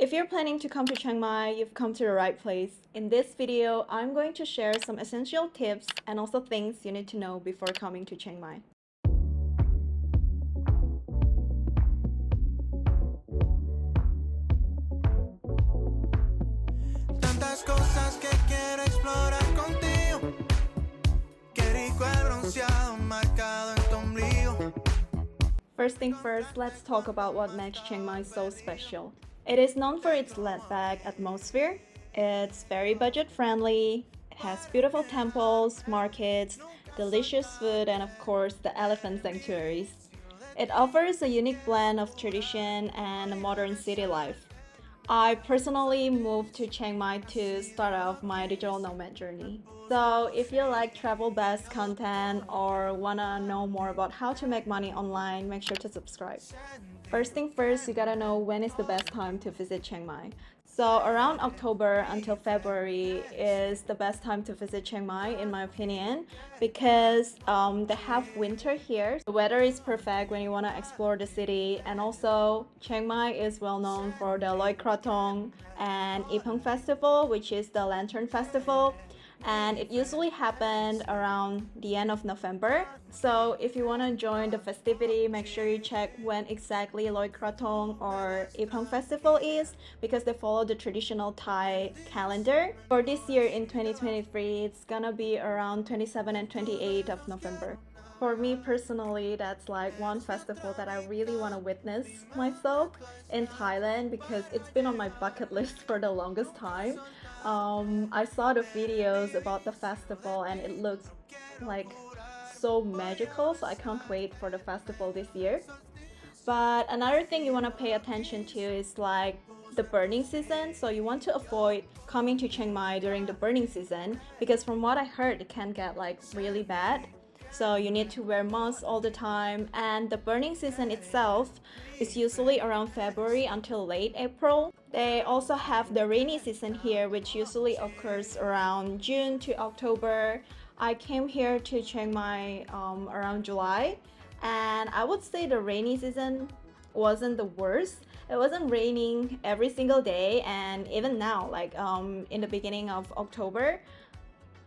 If you're planning to come to Chiang Mai, you've come to the right place. In this video, I'm going to share some essential tips and also things you need to know before coming to Chiang Mai. Tantas cosas que quiero explorar contigo. Qué rico el bronceado marcado en tu ombligo. First thing first, let's talk about what makes Chiang Mai so special. It is known for its laid-back atmosphere. It's very budget-friendly. It has beautiful temples, markets, delicious food, and of course, the elephant sanctuaries. It offers a unique blend of tradition and modern city life. I personally moved to Chiang Mai to start off my digital nomad journey. So if you like travel-based content or wanna know more about how to make money online, make sure to subscribe. First thing first, you gotta know when is the best time to visit Chiang Mai. So around October until February is the best time to visit Chiang Mai in my opinion because they have winter here. The weather is perfect when you want to explore the city, and also Chiang Mai is well known for the Loi Krathong and Ipang Festival, which is the Lantern Festival, and it usually happened around the end of November. So if you want to join the festivity, make sure you check when exactly Loi Krathong or Ipang Festival is because they follow the traditional Thai calendar. For this year in 2023, it's gonna be around 27 and 28 of November. For me personally, that's like one festival that I really want to witness myself in Thailand because it's been on my bucket list for the longest time. I saw the videos about the festival and it looks like so magical, so I can't wait for the festival this year. But another thing you want to pay attention to is like the burning season. So you want to avoid coming to Chiang Mai during the burning season because from what I heard, it can get like really bad. So you need to wear masks all the time, and the burning season itself is usually around February until late April. They also have the rainy season here, which usually occurs around June to October. I came here to Chiang Mai around July, and I would say the rainy season wasn't the worst. It wasn't raining every single day, and even now, like in the beginning of October,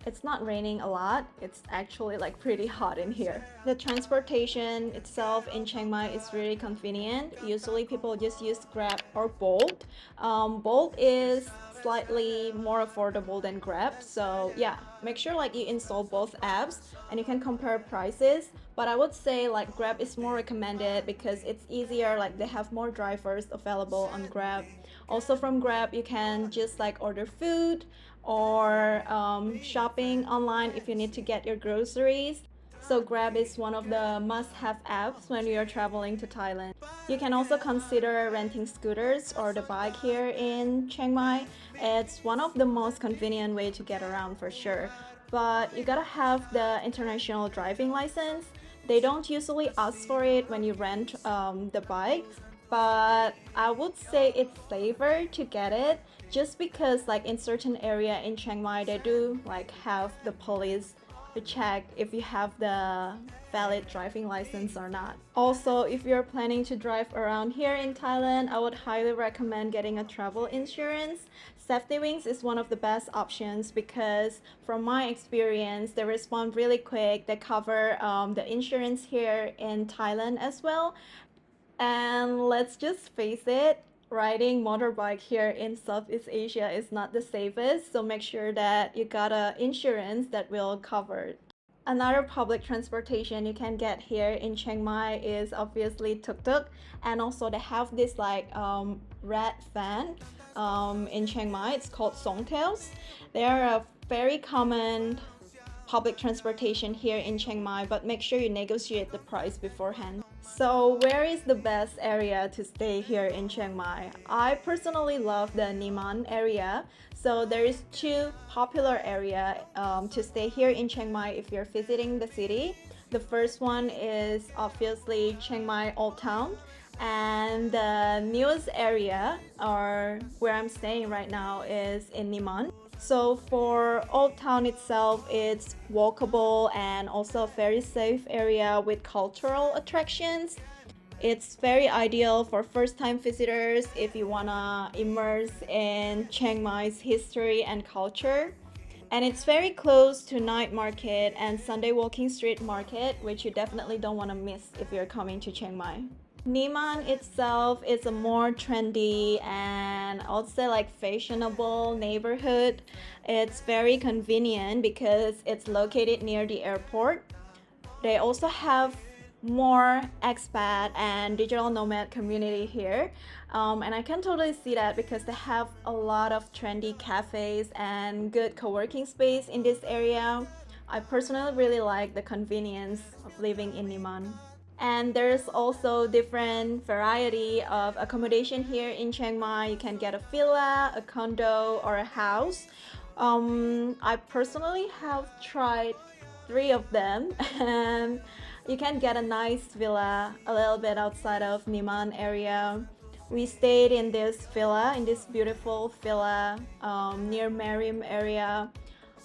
it's not raining a lot. It's actually like pretty hot in here. The transportation itself in Chiang Mai is really convenient. Usually people just use Grab or Bolt. Bolt is slightly more affordable than Grab. So yeah, make sure like you install both apps and you can compare prices. But I would say like Grab is more recommended because it's easier, like they have more drivers available on Grab. Also from Grab, you can just like order food or shopping online if you need to get your groceries. So Grab is one of the must-have apps when you're traveling to Thailand. You can also consider renting scooters or the bike here in Chiang Mai. It's one of the most convenient way to get around for sure. But you gotta have the international driving license. They don't usually ask for it when you rent the bike, but I would say it's safer to get it just because like in certain area in Chiang Mai they do like have the police to check if you have the valid driving license or not. Also, if you're planning to drive around here in Thailand, I would highly recommend getting a travel insurance. Safety Wings is one of the best options because from my experience, they respond really quick. They cover the insurance here in Thailand as well. And let's just face it, riding motorbike here in Southeast Asia is not the safest, so make sure that you got a insurance that will cover it. Another public transportation you can get here in Chiang Mai is obviously tuk-tuk, and also they have this like red van in Chiang Mai. It's called Songtails. They are a very common public transportation here in Chiang Mai, but make sure you negotiate the price beforehand. So where is the best area to stay here in Chiang Mai? I personally love the Niman area. So there is two popular area to stay here in Chiang Mai if you're visiting the city. The first one is obviously Chiang Mai Old Town, and the newest area or where I'm staying right now is in Niman. So for Old Town itself, it's walkable and also a very safe area with cultural attractions. It's very ideal for first-time visitors if you wanna immerse in Chiang Mai's history and culture. And it's very close to night market and Sunday walking street market, which you definitely don't want to miss if you're coming to Chiang Mai. Niman itself is a more trendy and I'll say like fashionable neighborhood. It's very convenient because it's located near the airport. They also have more expat and digital nomad community here, and I can totally see that because they have a lot of trendy cafes and good co-working space in this area. I personally really like the convenience of living in Niman. And there's also different variety of accommodation here in Chiang Mai. You can get a villa, a condo, or a house. I personally have tried three of them and you can get a nice villa a little bit outside of Niman area. We stayed in this villa, in this beautiful villa near Mariam area.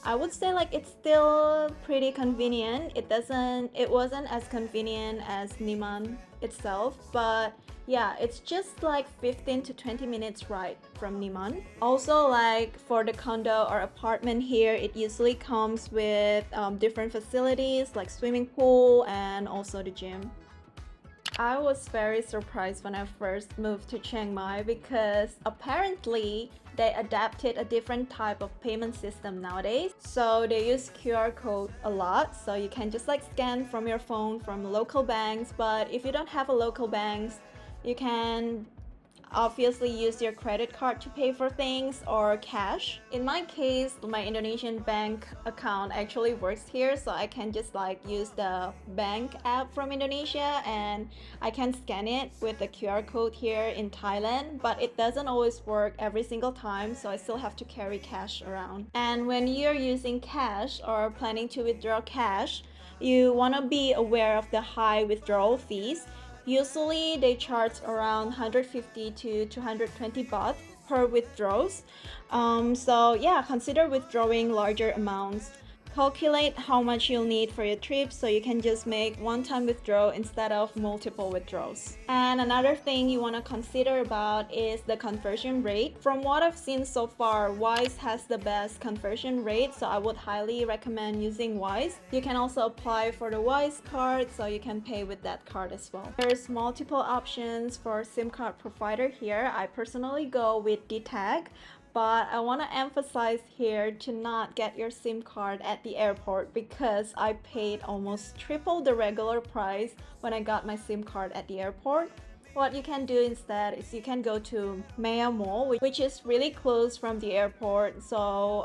I would say like it's still pretty convenient. It wasn't as convenient as Niman itself, but yeah, it's just like 15 to 20 minutes ride from Niman. Also, like for the condo or apartment here, it usually comes with different facilities like swimming pool and also the gym. I was very surprised when I first moved to Chiang Mai because apparently they adapted a different type of payment system nowadays. So they use QR code a lot, so you can just like scan from your phone from local banks. But if you don't have a local banks, you can obviously use your credit card to pay for things or cash. In my case, my Indonesian bank account actually works here, so I can just like use the bank app from Indonesia and I can scan it with the QR code here in Thailand, but it doesn't always work every single time, so I still have to carry cash around. And when you're using cash or planning to withdraw cash, you want to be aware of the high withdrawal fees. Usually they charge around 150 to 220 baht per withdrawals. So yeah, consider withdrawing larger amounts. Calculate how much you'll need for your trip so you can just make one-time withdrawal instead of multiple withdrawals. And another thing you want to consider about is the conversion rate. From what I've seen so far, Wise has the best conversion rate, so I would highly recommend using Wise. You can also apply for the Wise card so you can pay with that card as well. There's multiple options for SIM card provider here. I personally go with DTAG. But I want to emphasize here to not get your SIM card at the airport because I paid almost triple the regular price when I got my SIM card at the airport. What you can do instead is you can go to Maya Mall, which is really close from the airport. So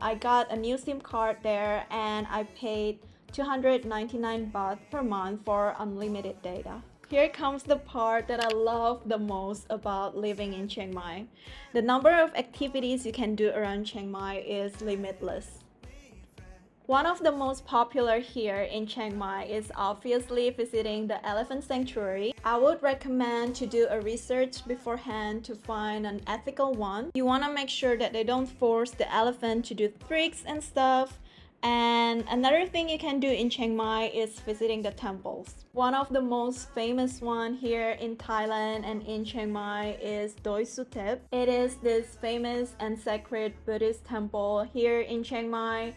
I got a new SIM card there and I paid 299 baht per month for unlimited data. Here comes the part that I love the most about living in Chiang Mai. The number of activities you can do around Chiang Mai is limitless. One of the most popular here in Chiang Mai is obviously visiting the elephant sanctuary. I would recommend to do a research beforehand to find an ethical one. You want to make sure that they don't force the elephant to do tricks and stuff. And another thing you can do in Chiang Mai is visiting the temples. One of the most famous one here in Thailand and in Chiang Mai is Doi Suthep. It is this famous and sacred Buddhist temple here in Chiang Mai.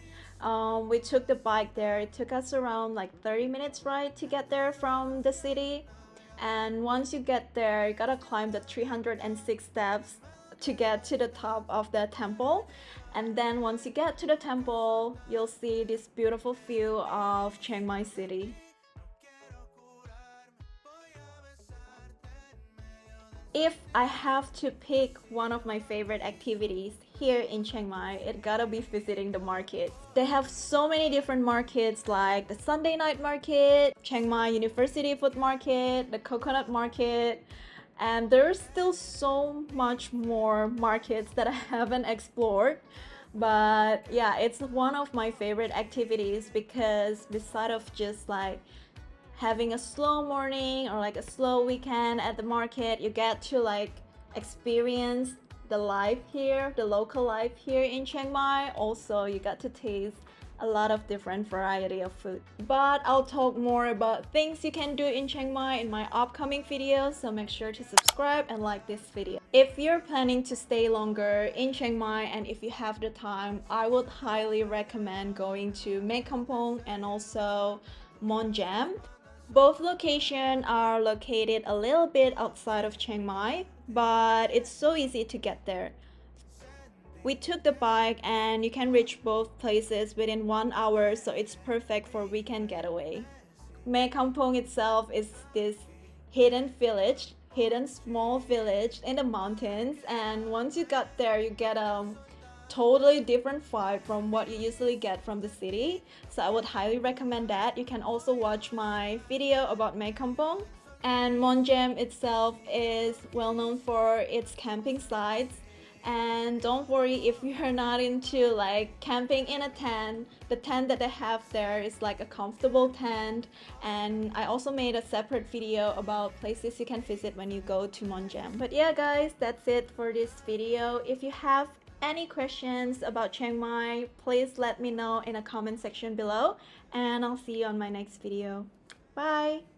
We took the bike there. It took us around like 30 minutes ride to get there from the city. And once you get there, you gotta climb the 306 steps to get to the top of the temple. And then once you get to the temple, you'll see this beautiful view of Chiang Mai city. If I have to pick one of my favorite activities here in Chiang Mai, it gotta be visiting the markets. They have so many different markets like the Sunday night market, Chiang Mai University Food Market, the coconut market, and there's still so much more markets that I haven't explored. But yeah, it's one of my favorite activities because besides of just like having a slow morning or like a slow weekend at the market, you get to like experience the life here, the local life here in Chiang Mai. Also, you got to taste a lot of different variety of food. But I'll talk more about things you can do in Chiang Mai in my upcoming videos, so make sure to subscribe and like this video. If you're planning to stay longer in Chiang Mai and if you have the time, I would highly recommend going to Mae Kampong and also Mon Jam. Both locations are located a little bit outside of Chiang Mai, but it's so easy to get there. We took the bike and you can reach both places within 1 hour, so it's perfect for weekend getaway. Mae Kampong itself is this hidden village, hidden small village in the mountains, and once you got there, you get a totally different vibe from what you usually get from the city. So I would highly recommend that. You can also watch my video about Mae Kampong. And Mon Jam itself is well known for its camping sites. And don't worry if you're not into like camping in a tent, the tent that they have there is like a comfortable tent. And I also made a separate video about places you can visit when you go to Mon Jam. But yeah guys, that's it for this video. If you have any questions about Chiang Mai, please let me know in a comment section below, and I'll see you on my next video. Bye!